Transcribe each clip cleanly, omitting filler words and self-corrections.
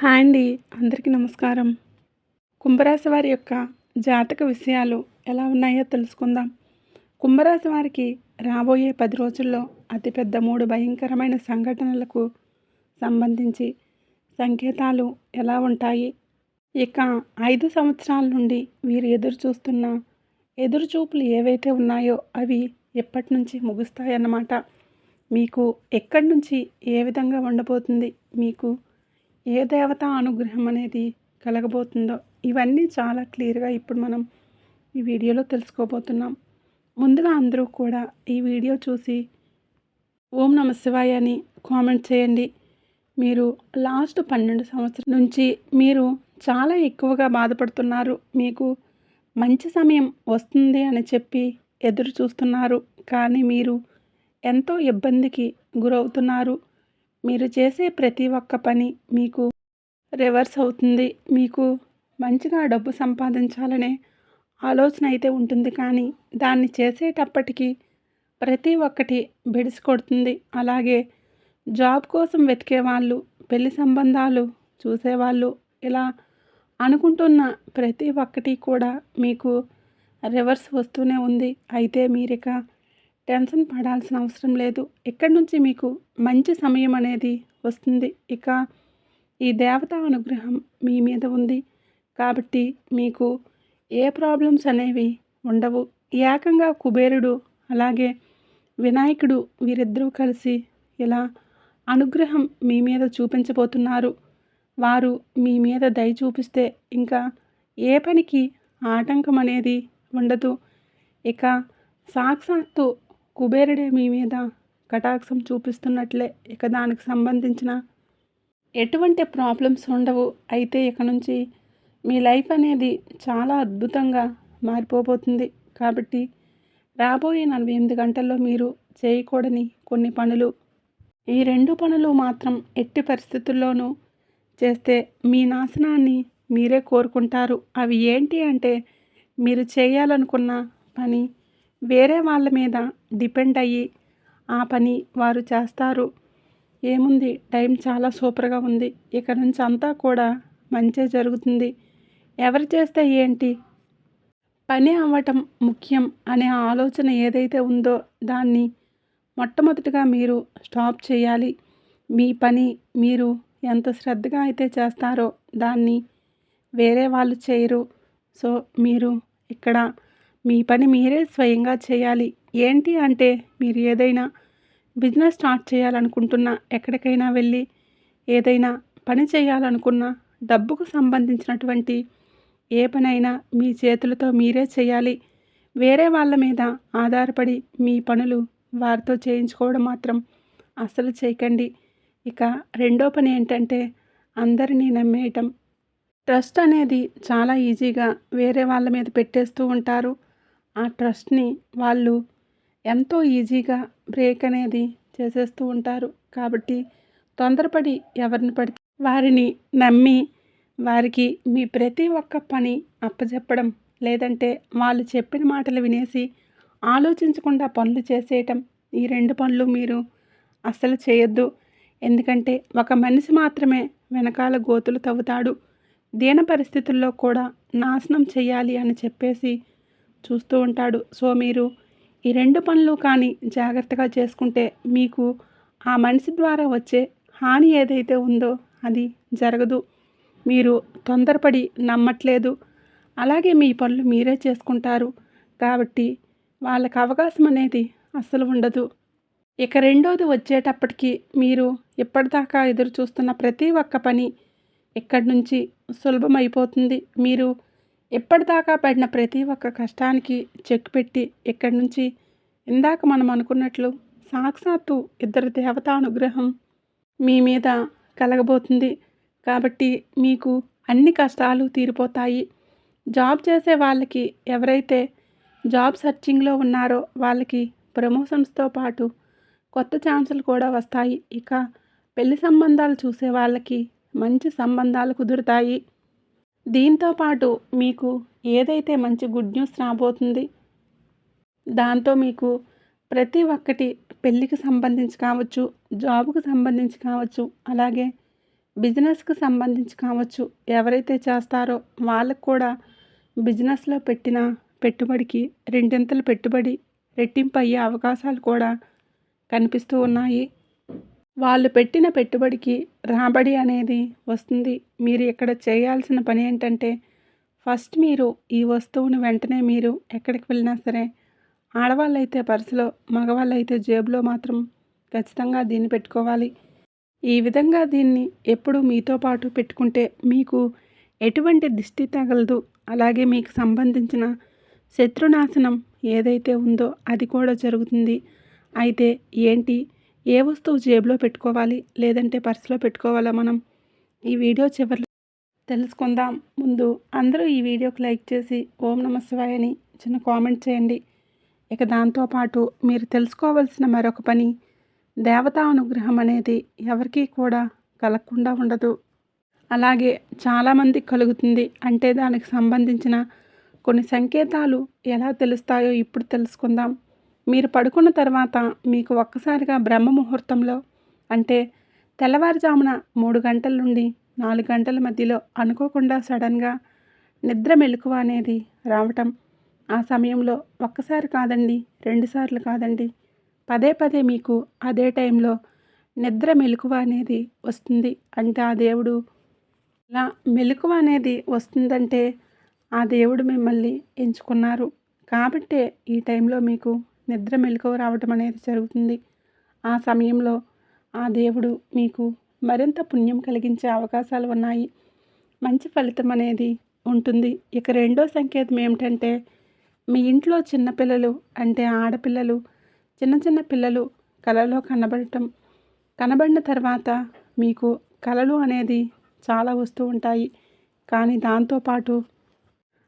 Hi అండి. అందరికీ నమస్కారం. కుంభరాశి వారి యొక్క జాతక విషయాలు ఎలా ఉన్నాయో తెలుసుకుందాం. కుంభరాశి వారికి రాబోయే 10 రోజుల్లో అతిపెద్ద 3 భయంకరమైన సంఘటనలకు సంబంధించి సంకేతాలు ఎలా ఉంటాయి? ఇక 5 సంవత్సరాల నుండి వీరు ఎదురుచూస్తున్న ఎదురుచూపులు ఏవైతే ఉన్నాయో అవి ఎప్పటినుంచి ముగుస్తాయన్నమాట. మీకు ఎక్కడి నుంచి ఏ విధంగా ఉండబోతుంది? మీకు ఏ దేవత అనుగ్రహం అనేది కలగబోతుందో ఇవన్నీ చాలా క్లియర్గా ఇప్పుడు మనం ఈ వీడియోలో తెలుసుకోబోతున్నాం. ముందుగా అందరూ కూడా ఈ వీడియో చూసి ఓం నమ శివాయ అని కామెంట్ చేయండి. మీరు లాస్ట్ 12 సంవత్సరాల నుంచి మీరు చాలా ఎక్కువగా బాధపడుతున్నారు. మీకు మంచి సమయం వస్తుంది అని చెప్పి ఎదురు చూస్తున్నారు. కానీ మీరు ఎంతో ఇబ్బందికి గురవుతున్నారు. మీరు చేసే ప్రతి ఒక్క పని మీకు రివర్స్ అవుతుంది. మీకు మంచిగా డబ్బు సంపాదించాలనే ఆలోచన అయితే ఉంటుంది, కానీ దాన్ని చేసేటప్పటికి ప్రతి ఒక్కటి బెడిసి కొడుతుంది. అలాగే జాబ్ కోసం వెతికే వాళ్ళు, పెళ్లి సంబంధాలు చూసేవాళ్ళు ఇలా అనుకుంటున్న ప్రతి ఒక్కటి కూడా మీకు రివర్స్ వస్తూనే ఉంది. అయితే మీరిక టెన్షన్ పడాల్సిన అవసరం లేదు. ఇక్కడి నుంచి మీకు మంచి సమయం అనేది వస్తుంది. ఇక ఈ దేవత అనుగ్రహం మీ మీద ఉంది కాబట్టి మీకు ఏ ప్రాబ్లమ్స్ అనేవి ఉండవు. ఏకంగా కుబేరుడు అలాగే వినాయకుడు వీరిద్దరూ కలిసి ఇలా అనుగ్రహం మీ మీద చూపించబోతున్నారు. వారు మీ మీద దయ చూపిస్తే ఇంకా ఏ పనికి ఆటంకం అనేది ఉండదు. ఇక సాక్షాత్తు కుబేరుడే మీ మీద కటాక్షం చూపిస్తున్నట్లే. ఇక దానికి సంబంధించిన ఎటువంటి ప్రాబ్లమ్స్ ఉండవు. అయితే ఇక నుంచి మీ లైఫ్ అనేది చాలా అద్భుతంగా మారిపోబోతుంది. కాబట్టి రాబోయే 48 గంటల్లో మీరు చేయకూడని కొన్ని పనులు, ఈ 2 పనులు మాత్రం ఎట్టి పరిస్థితుల్లోనూ చేస్తే మీ నాశనాన్ని మీరే కోరుకుంటారు. అవి ఏంటి అంటే, మీరు చేయాలనుకున్న పని వేరే వాళ్ళ మీద డిపెండ్ అయ్యి ఆ పని వారు చేస్తారు. ఏముంది, టైం చాలా సూపర్గా ఉంది. ఇక నుంచి అంతా కూడా మంచే జరుగుతుంది. ఎవరు చేస్తే ఏంటి, పని అవ్వటం ముఖ్యం అనే ఆలోచన ఏదైతే ఉందో దాన్ని మొట్టమొదటిగా మీరు స్టాప్ చేయాలి. మీ పని మీరు ఎంత శ్రద్ధగా అయితే చేస్తారో దాన్ని వేరే వాళ్ళు చేయరు. సో మీరు ఇక్కడ మీ పని మీరే స్వయంగా చేయాలి. ఏంటి అంటే, మీరు ఏదైనా బిజినెస్ స్టార్ట్ చేయాలనుకుంటున్నా, ఎక్కడికైనా వెళ్ళి ఏదైనా పని చేయాలనుకున్నా, డబ్బుకు సంబంధించినటువంటి ఏ పనైనా మీ చేతులతో మీరే చేయాలి. వేరే వాళ్ళ మీద ఆధారపడి మీ పనులు వారితో చేయించుకోవడం మాత్రం అస్సలు చేయకండి. ఇక రెండో పని ఏంటంటే, అందరినీ నమ్మేయటం. ట్రస్ట్ అనేది చాలా ఈజీగా వేరే వాళ్ళ మీద పెట్టేస్తూ ఉంటారు. ఆ ట్రస్ట్ని వాళ్ళు ఎంతో ఈజీగా బ్రేక్ అనేది చేసేస్తూ ఉంటారు. కాబట్టి తొందరపడి ఎవరిని పడితే వారిని నమ్మి వారికి మీ ప్రతి ఒక్క పని అప్పచెప్పడం, లేదంటే వాళ్ళు చెప్పిన మాటలు వినేసి ఆలోచించకుండా పనులు చేసేయటం, ఈ 2 పనులు మీరు అస్సలు చేయొద్దు. ఎందుకంటే ఒక మనిషి మాత్రమే వెనకాల గోతులు తవ్వుతాడు. దీన పరిస్థితుల్లో కూడా నాశనం చేయాలి అని చెప్పేసి చూస్తూ ఉంటాడు. సో మీరు ఈ 2 పనులు కానీ జాగ్రత్తగా చేసుకుంటే మీకు ఆ మనిషి ద్వారా వచ్చే హాని ఏదైతే ఉందో అది జరగదు. మీరు తొందరపడి నమ్మట్లేదు. అలాగే మీ పనులు మీరే చేసుకుంటారు. కాబట్టి వాళ్ళకి అవకాశం అనేది అస్సలు ఉండదు. ఇక రెండోది వచ్చేటప్పటికి, మీరు ఇప్పటిదాకా ఎదురు చూస్తున్న ప్రతి ఒక్క పని ఇక్కడి నుంచి సులభమైపోతుంది. మీరు ఇప్పటిదాకా పడిన ప్రతి ఒక్క కష్టానికి చెక్ పెట్టి ఇక్కడి నుంచి ఇందాక మనం అనుకున్నట్లు సాక్షాత్తు ఇద్దరు దేవతా అనుగ్రహం మీ మీద కలగబోతుంది. కాబట్టి మీకు అన్ని కష్టాలు తీరిపోతాయి. జాబ్ చేసే వాళ్ళకి, ఎవరైతే జాబ్ సర్చింగ్లో ఉన్నారో వాళ్ళకి ప్రమోషన్స్తో పాటు కొత్త ఛాన్సులు కూడా వస్తాయి. ఇక పెళ్లి సంబంధాలు చూసే వాళ్ళకి మంచి సంబంధాలు కుదురుతాయి. దీంతో పాటు మీకు ఏదైతే మంచి గుడ్ న్యూస్ రాబోతుంది, దాంతో మీకు ప్రతి ఒక్కటి పెళ్ళికి సంబంధించి కావచ్చు, జాబ్‌కు సంబంధించి కావచ్చు, అలాగే బిజినెస్‌కి సంబంధించి కావచ్చు, ఎవరైతే చేస్తారో వాళ్ళకి కూడా బిజినెస్‌లో పెట్టిన పెట్టుబడికి రెండింతలు పెట్టుబడి రెట్టింపు అయ్యే అవకాశాలు కూడా కనిపిస్తూ ఉన్నాయి. వాళ్ళు పెట్టిన పెట్టుబడికి రాబడి అనేది వస్తుంది. మీరు ఇక్కడ చేయాల్సిన పని ఏంటంటే, ఫస్ట్ మీరు ఈ వస్తువుని వెంటనే మీరు ఎక్కడికి వెళ్ళినా సరే, ఆడవాళ్ళైతే పర్సులో, మగవాళ్ళైతే జేబులో మాత్రం ఖచ్చితంగా దీన్ని పెట్టుకోవాలి. ఈ విధంగా దీన్ని ఎప్పుడూ మీతో పాటు పెట్టుకుంటే మీకు ఎటువంటి దిష్టి తగలదు. అలాగే మీకు సంబంధించిన శత్రునాశనం ఏదైతే ఉందో అది కూడా జరుగుతుంది. అయితే ఏంటి, ఏ వస్తువు జేబులో పెట్టుకోవాలి లేదంటే పర్సులో పెట్టుకోవాలో మనం ఈ వీడియో చివరిలో తెలుసుకుందాం. ముందు అందరూ ఈ వీడియోకి లైక్ చేసి ఓం నమః శివాయ అని చిన్న కామెంట్ చేయండి. ఇక దాంతోపాటు మీరు తెలుసుకోవాల్సిన మరొక పని, దేవతా అనుగ్రహం అనేది ఎవరికీ కూడా కలగకుండా ఉండదు. అలాగే చాలామందికి కలుగుతుంది. అంటే దానికి సంబంధించిన కొన్ని సంకేతాలు ఎలా తెలుస్తాయో ఇప్పుడు తెలుసుకుందాం. మీరు పడుకున్న తర్వాత మీకు ఒక్కసారిగా బ్రహ్మ ముహూర్తంలో, అంటే తెల్లవారుజామున 3 గంటల నుండి 4 గంటల మధ్యలో అనుకోకుండా సడన్గా నిద్ర మెలకువ అనేది రావటం. ఆ సమయంలో ఒక్కసారి కాదండి, 2 సార్లు కాదండి, పదే పదే మీకు అదే టైంలో నిద్ర మెలకువ అనేది వస్తుంది. అంటే ఆ దేవుడు ఇలా మెలకువ అనేది వస్తుందంటే ఆ దేవుడు మిమ్మల్ని ఎంచుకున్నారు కాబట్టే ఈ టైంలో మీకు నిద్ర మెలకువ రావటం అనేది జరుగుతుంది. ఆ సమయంలో ఆ దేవుడు మీకు మరింత పుణ్యం కలిగించే అవకాశాలు ఉన్నాయి. మంచి ఫలితం అనేది ఉంటుంది. ఇక రెండో సంకేతం ఏమిటంటే, మీ ఇంట్లో చిన్నపిల్లలు, అంటే ఆడపిల్లలు, చిన్న చిన్న పిల్లలు కలలో కనబడిన తర్వాత మీకు కలలు అనేది చాలా వస్తూ ఉంటాయి. కానీ దాంతోపాటు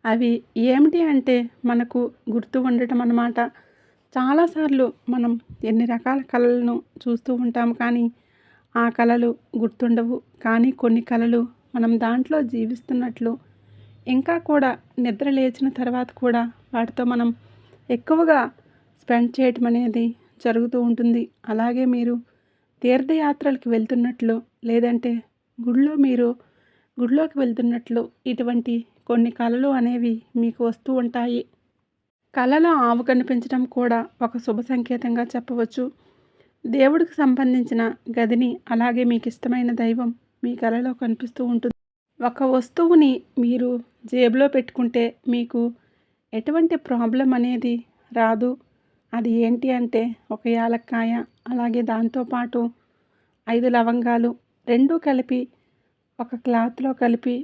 అవి ఏమిటి అంటే మనకు గుర్తు ఉండటం అన్నమాట. చాలాసార్లు మనం ఎన్ని రకాల కళలను చూస్తూ ఉంటాం, కానీ ఆ కళలు గుర్తుండవు. కానీ కొన్ని కళలు మనం దాంట్లో జీవిస్తున్నట్లు, ఇంకా కూడా నిద్ర లేచిన తర్వాత కూడా వాటితో మనం ఎక్కువగా స్పెండ్ చేయటం అనేది జరుగుతూ ఉంటుంది. అలాగే మీరు తీర్థయాత్రలకు వెళ్తున్నట్లు, లేదంటే గుడిలోకి వెళ్తున్నట్లు ఇటువంటి కొన్ని కళలు అనేవి మీకు వస్తూ ఉంటాయి. కళలో ఆవు కనిపించడం కూడా ఒక శుభ సంకేతంగా చెప్పవచ్చు. దేవుడికి సంబంధించిన గదిని, అలాగే మీకు ఇష్టమైన దైవం మీ కళలో కనిపిస్తూ ఉంటుంది. ఒక వస్తువుని మీరు జేబులో పెట్టుకుంటే మీకు ఎటువంటి ప్రాబ్లం అనేది రాదు. అది ఏంటి అంటే ఒక యాలక్కాయ, అలాగే దాంతోపాటు 5 లవంగాలు రెండూ కలిపి ఒక క్లాత్లో కలిపి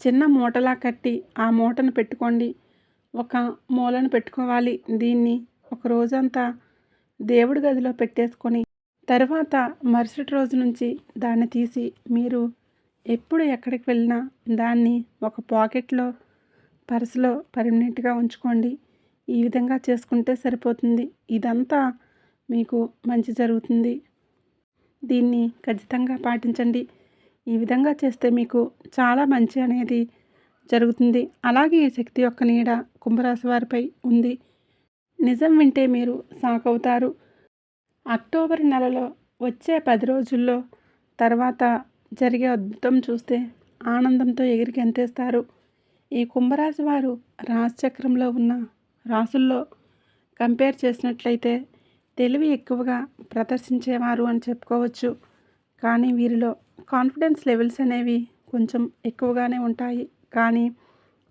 చిన్న మూటలా కట్టి ఆ మూటను పెట్టుకోండి. ఒక మూలను పెట్టుకోవాలి. దీన్ని ఒక రోజంతా దేవుడి గదిలో పెట్టేసుకొని తర్వాత మరుసటి రోజు నుంచి దాన్ని తీసి మీరు ఎప్పుడు ఎక్కడికి వెళ్ళినా దాన్ని ఒక పాకెట్లో, పర్సులో పర్మనెంట్గా ఉంచుకోండి. ఈ విధంగా చేసుకుంటే సరిపోతుంది. ఇదంతా మీకు మంచి జరుగుతుంది. దీన్ని ఖచ్చితంగా పాటించండి. ఈ విధంగా చేస్తే మీకు చాలా మంచి అనేది జరుగుతుంది. అలాగే ఈ శక్తి యొక్క నీడ కుంభరాశి వారిపై ఉంది. నిజం వింటే మీరు షాక్ అవుతారు. అక్టోబర్ నెలలో వచ్చే 10 రోజుల్లో తర్వాత జరిగే అద్భుతం చూస్తే ఆనందంతో ఎగిరి గంతేస్తారు. ఈ కుంభరాశి వారు రాశిచక్రంలో ఉన్న రాసుల్లో కంపేర్ చేసినట్లయితే తెలివి ఎక్కువగా ప్రదర్శించేవారు అని చెప్పుకోవచ్చు. కానీ వీరిలో కాన్ఫిడెన్స్ లెవెల్స్ అనేవి కొంచెం ఎక్కువగానే ఉంటాయి. కానీ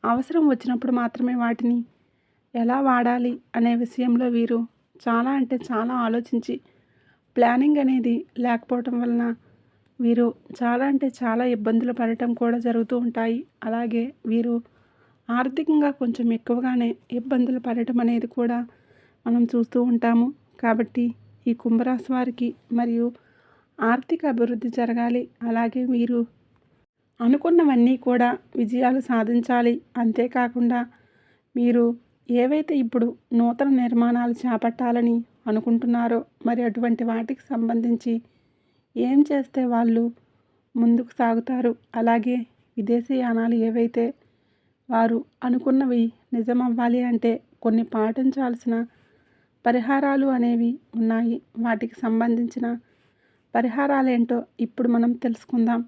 అవసరం వచ్చినప్పుడు మాత్రమే వాటిని ఎలా వాడాలి అనే విషయంలో వీరు చాలా అంటే చాలా ఆలోచించి, ప్లానింగ్ అనేది లేకపోవటం వలన వీరు చాలా అంటే చాలా ఇబ్బందులు పడటం కూడా జరుగుతూ ఉంటాయి. అలాగే వీరు ఆర్థికంగా కొంచెం ఎక్కువగానే ఇబ్బందులు పడటం అనేది కూడా మనం చూస్తూ ఉంటాము. కాబట్టి ఈ కుంభరాశి వారికి మరియు ఆర్థిక అభివృద్ధి జరగాలి. అలాగే వీరు అనుకున్నవన్నీ కూడా విజయాలు సాధించాలి. అంతేకాకుండా మీరు ఏవైతే ఇప్పుడు నూతన నిర్మాణాలు చేపట్టాలని అనుకుంటున్నారో, మరి అటువంటి వాటికి సంబంధించి ఏం చేస్తే వాళ్ళు ముందుకు సాగుతారు, అలాగే విదేశీయానాలు ఏవైతే వారు అనుకున్నవి నిజమవ్వాలి అంటే కొన్ని పాటించాల్సిన పరిహారాలు అనేవి ఉన్నాయి. వాటికి సంబంధించిన పరిహారాలేంటో ఇప్పుడు మనం తెలుసుకుందాం.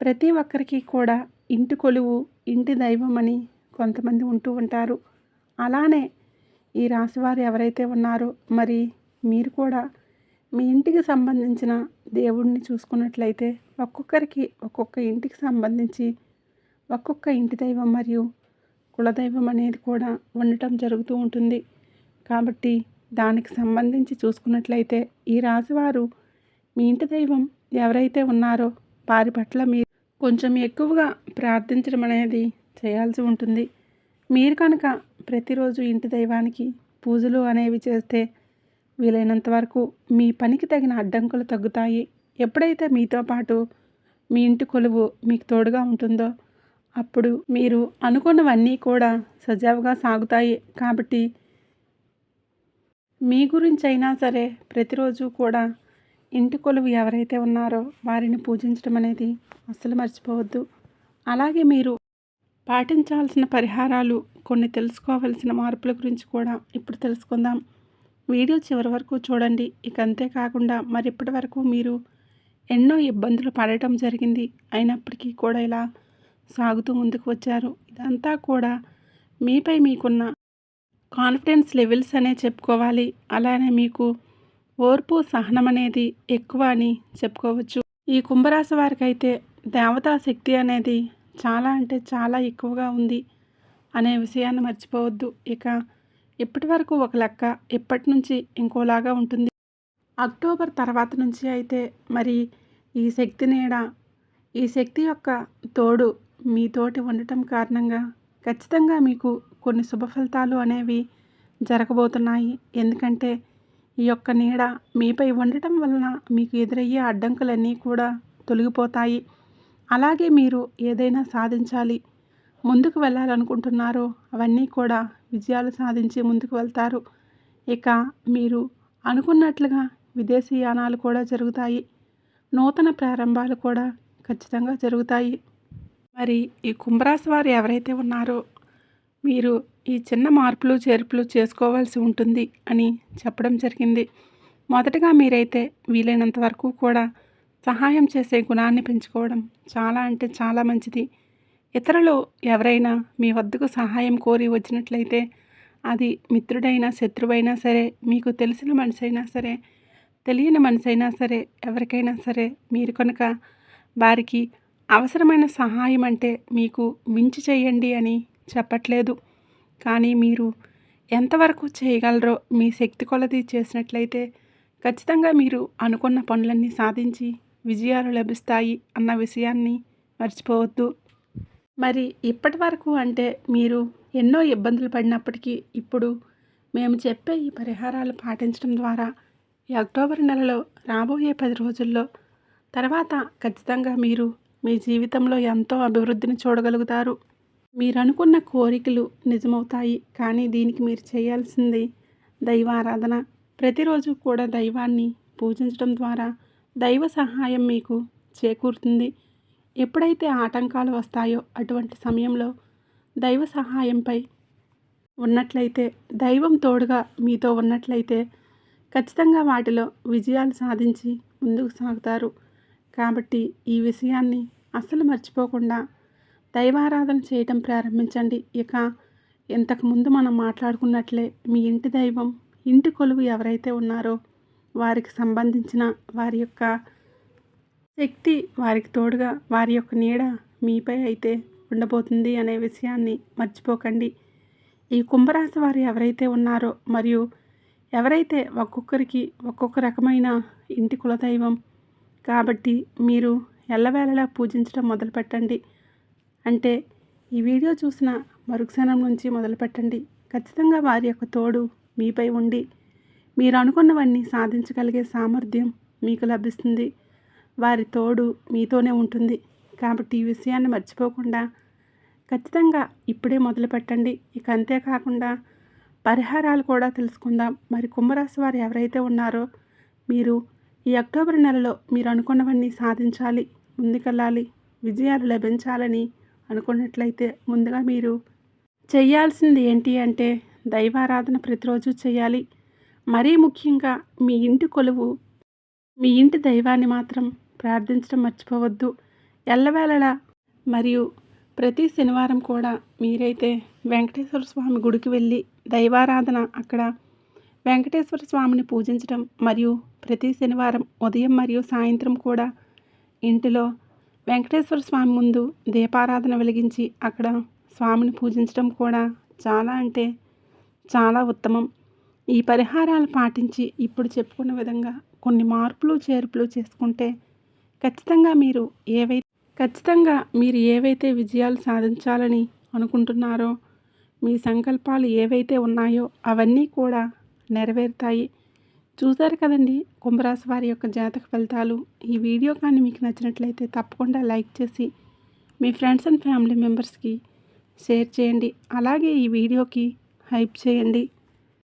ప్రతి ఒక్కరికి కూడా ఇంటి కొలువు, ఇంటి దైవం అని కొంతమంది ఉంటూ ఉంటారు. అలానే ఈ రాశివారు ఎవరైతే ఉన్నారో మరి మీరు కూడా మీ ఇంటికి సంబంధించిన దేవుడిని చూసుకున్నట్లయితే ఒక్కొక్కరికి ఒక్కొక్క ఇంటికి సంబంధించి ఒక్కొక్క ఇంటి దైవం మరియు కులదైవం అనేది కూడా ఉండటం జరుగుతూ ఉంటుంది. కాబట్టి దానికి సంబంధించి చూసుకున్నట్లయితే ఈ రాశివారు మీ ఇంటి దైవం ఎవరైతే ఉన్నారో వారి పట్ల మీరు కొంచెం ఎక్కువగా ప్రార్థించడం అనేది చేయాల్సి ఉంటుంది. మీరు కనుక ప్రతిరోజు ఇంటి దైవానికి పూజలు అనేవి చేస్తే వీలైనంత వరకు మీ పనికి తగిన అడ్డంకులు తగ్గుతాయి. ఎప్పుడైతే మీతో పాటు మీ ఇంటి కొలువు మీకు తోడుగా ఉంటుందో అప్పుడు మీరు అనుకున్నవన్నీ కూడా సజావుగా సాగుతాయి. కాబట్టి మీ గురించి అయినా సరే ప్రతిరోజు కూడా ఇంటి కొలువు ఎవరైతే ఉన్నారో వారిని పూజించడం అనేది అస్సలు మర్చిపోవద్దు. అలాగే మీరు పాటించాల్సిన పరిహారాలు, కొన్ని తెలుసుకోవాల్సిన మార్పుల గురించి కూడా ఇప్పుడు తెలుసుకుందాం. వీడియో చివరి వరకు చూడండి. ఇక అంతేకాకుండా ఇప్పటి వరకు మీరు ఎన్నో ఇబ్బందులు పడటం జరిగింది, అయినప్పటికీ కూడా ఇలా సాగుతూ ముందుకు వచ్చారు. ఇదంతా కూడా మీపై మీకున్న కాన్ఫిడెన్స్ లెవెల్స్ అనే చెప్పుకోవాలి. అలానే మీకు ఓర్పు, సహనం అనేది ఎక్కువ అని చెప్పుకోవచ్చు. ఈ కుంభరాశి వారికి అయితే దేవతా శక్తి అనేది చాలా అంటే చాలా ఎక్కువగా ఉంది అనే విషయాన్ని మర్చిపోవద్దు. ఇక ఇప్పటి వరకు ఒక లెక్క, ఇప్పటి నుంచి ఇంకోలాగా ఉంటుంది. అక్టోబర్ తర్వాత నుంచి అయితే మరి ఈ శక్తి నీడ, ఈ శక్తి యొక్క తోడు మీతోటి ఉండటం కారణంగా ఖచ్చితంగా మీకు కొన్ని శుభ ఫలితాలు అనేవి జరగబోతున్నాయి. ఎందుకంటే ఈ యొక్క నీడ మీపై ఉండటం వలన మీకు ఎదురయ్యే అడ్డంకులన్నీ కూడా తొలగిపోతాయి. అలాగే మీరు ఏదైనా సాధించాలి, ముందుకు వెళ్ళాలనుకుంటున్నారో అవన్నీ కూడా విజయాలు సాధించి ముందుకు వెళ్తారు. ఇక మీరు అనుకున్నట్లుగా విదేశీయానాలు కూడా జరుగుతాయి. నూతన ప్రారంభాలు కూడా ఖచ్చితంగా జరుగుతాయి. మరి ఈ కుంభరాశి వారు ఎవరైతే ఉన్నారో మీరు ఈ చిన్న మార్పులు చేర్పులు చేసుకోవాల్సి ఉంటుంది అని చెప్పడం జరిగింది. మొదటగా మీరైతే వీలైనంత వరకు కూడా సహాయం చేసే గుణాన్ని పెంచుకోవడం చాలా అంటే చాలా మంచిది. ఇతరులు ఎవరైనా మీ వద్దకు సహాయం కోరి వచ్చినట్లయితే అది మిత్రుడైనా శత్రువైనా సరే, మీకు తెలిసిన మనిషి అయినా సరే, తెలియని మనిషి అయినా సరే, ఎవరికైనా సరే మీరు కనుక వారికి అవసరమైన సహాయం అంటే మీకు మించి చేయండి అని చెప్పట్లేదు. కానీ మీరు ఎంతవరకు చేయగలరో మీ శక్తి కొలది చేసినట్లయితే ఖచ్చితంగా మీరు అనుకున్న పనులన్నీ సాధించి విజయాలు లభిస్తాయి అన్న విషయాన్ని మర్చిపోవద్దు. మరి ఇప్పటి వరకు అంటే మీరు ఎన్నో ఇబ్బందులు పడినప్పటికీ ఇప్పుడు మేము చెప్పే ఈ పరిహారాలు పాటించడం ద్వారా ఈ అక్టోబర్ నెలలో రాబోయే 10 రోజుల్లో తర్వాత ఖచ్చితంగా మీరు మీ జీవితంలో ఎంతో అభివృద్ధిని చూడగలుగుతారు. మీరు అనుకున్న కోరికలు నిజమవుతాయి. కానీ దీనికి మీరు చేయాల్సింది దైవారాధన. ప్రతిరోజు కూడా దైవాన్ని పూజించడం ద్వారా దైవ సహాయం మీకు చేకూరుతుంది. ఎప్పుడైతే ఆటంకాలు వస్తాయో అటువంటి సమయంలో దైవ సహాయంపై ఉన్నట్లయితే, దైవం తోడుగా మీతో ఉన్నట్లయితే ఖచ్చితంగా వాటిలో విజయాలు సాధించి ముందుకు సాగుతారు. కాబట్టి ఈ విషయాన్ని అస్సలు మర్చిపోకుండా దైవారాధన చేయటం ప్రారంభించండి. ఇక ఇంతకుముందు మనం మాట్లాడుకున్నట్లే మీ ఇంటి దైవం, ఇంటి కొలువు ఎవరైతే ఉన్నారో వారికి సంబంధించిన వారి యొక్క శక్తి, వారికి తోడుగా వారి యొక్క నీడ మీపై అయితే ఉండబోతుంది అనే విషయాన్ని మర్చిపోకండి. ఈ కుంభరాశి వారు ఎవరైతే ఉన్నారో మరియు ఎవరైతే ఒక్కొక్కరికి ఒక్కొక్క రకమైన ఇంటి కులదైవం, కాబట్టి మీరు ఎల్లవేళలా పూజించడం మొదలుపెట్టండి. అంటే ఈ వీడియో చూసిన మరుక్షణం నుంచి మొదలుపెట్టండి. ఖచ్చితంగా వారి యొక్క తోడు మీపై ఉండి మీరు అనుకున్నవన్నీ సాధించగలిగే సామర్థ్యం మీకు లభిస్తుంది. వారి తోడు మీతోనే ఉంటుంది. కాబట్టి ఈ విషయాన్ని మర్చిపోకుండా ఖచ్చితంగా ఇప్పుడే మొదలు పెట్టండి. ఇక అంతేకాకుండా పరిహారాలు కూడా తెలుసుకుందాం. మరి కుంభరాశి వారు ఎవరైతే ఉన్నారో మీరు ఈ అక్టోబర్ నెలలో మీరు అనుకున్నవన్నీ సాధించాలి, ముందుకెళ్ళాలి, విజయాలు లభించాలని అనుకున్నట్లయితే ముందుగా మీరు చేయాల్సింది ఏంటి అంటే దైవారాధన ప్రతిరోజు చేయాలి. మరీ ముఖ్యంగా మీ ఇంటి కొలువు మీ ఇంటి దైవాన్ని మాత్రం ప్రార్థించడం మర్చిపోవద్దు. ఎల్లవేళలా మరియు ప్రతి శనివారం కూడా మీరైతే వెంకటేశ్వర స్వామి గుడికి వెళ్ళి దైవారాధన అక్కడ వెంకటేశ్వర స్వామిని పూజించడం మరియు ప్రతి శనివారం ఉదయం మరియు సాయంత్రం కూడా ఇంటిలో వెంకటేశ్వర స్వామి ముందు దీపారాధన వెలిగించి అక్కడ స్వామిని పూజించడం కూడా చాలా అంటే చాలా ఉత్తమం. ఈ పరిహారాలు పాటించి ఇప్పుడు చెప్పుకున్న విధంగా కొన్ని మార్పులు చేర్పులు చేసుకుంటే ఖచ్చితంగా మీరు ఏవైతే విజయాలు సాధించాలని అనుకుంటున్నారో మీ సంకల్పాలు ఏవైతే ఉన్నాయో అవన్నీ కూడా నెరవేరుతాయి. చూశారు కదండి కుంభరాశి వారి యొక్క జాతక ఫలితాలు. ఈ వీడియో కానీ మీకు నచ్చినట్లయితే తప్పకుండా లైక్ చేసి మీ ఫ్రెండ్స్ అండ్ ఫ్యామిలీ మెంబర్స్కి షేర్ చేయండి. అలాగే ఈ వీడియోకి హైప్ చేయండి.